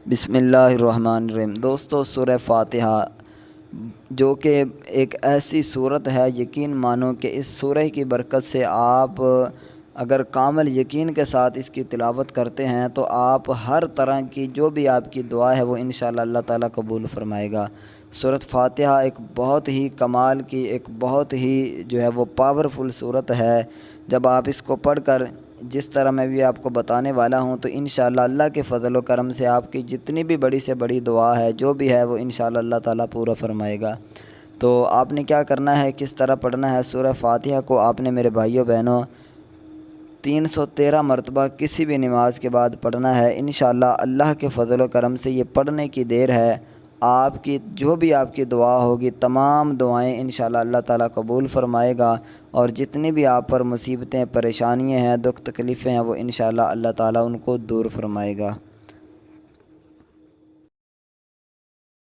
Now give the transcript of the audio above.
بسم اللہ الرحمن الرحیم۔ دوستو، سورہ فاتحہ جو کہ ایک ایسی صورت ہے، یقین مانو کہ اس سورہ کی برکت سے آپ اگر کامل یقین کے ساتھ اس کی تلاوت کرتے ہیں تو آپ ہر طرح کی جو بھی آپ کی دعا ہے وہ انشاءاللہ اللہ تعالیٰ قبول فرمائے گا۔ سورۃ فاتحہ ایک بہت ہی کمال کی، ایک بہت ہی جو ہے وہ پاورفل صورت ہے۔ جب آپ اس کو پڑھ کر جس طرح میں بھی آپ کو بتانے والا ہوں تو انشاءاللہ اللہ کے فضل و کرم سے آپ کی جتنی بھی بڑی سے بڑی دعا ہے جو بھی ہے وہ انشاءاللہ اللہ تعالیٰ پورا فرمائے گا۔ تو آپ نے کیا کرنا ہے، کس طرح پڑھنا ہے؟ سورہ فاتحہ کو آپ نے میرے بھائیوں بہنوں 313 مرتبہ کسی بھی نماز کے بعد پڑھنا ہے۔ انشاءاللہ اللہ کے فضل و کرم سے یہ پڑھنے کی دیر ہے، آپ کی جو بھی آپ کی دعا ہوگی تمام دعائیں انشاءاللہ اللہ تعالیٰ قبول فرمائے گا، اور جتنی بھی آپ پر مصیبتیں، پریشانیاں ہیں، دکھ تکلیفیں ہیں وہ انشاءاللہ اللہ تعالیٰ ان کو دور فرمائے گا۔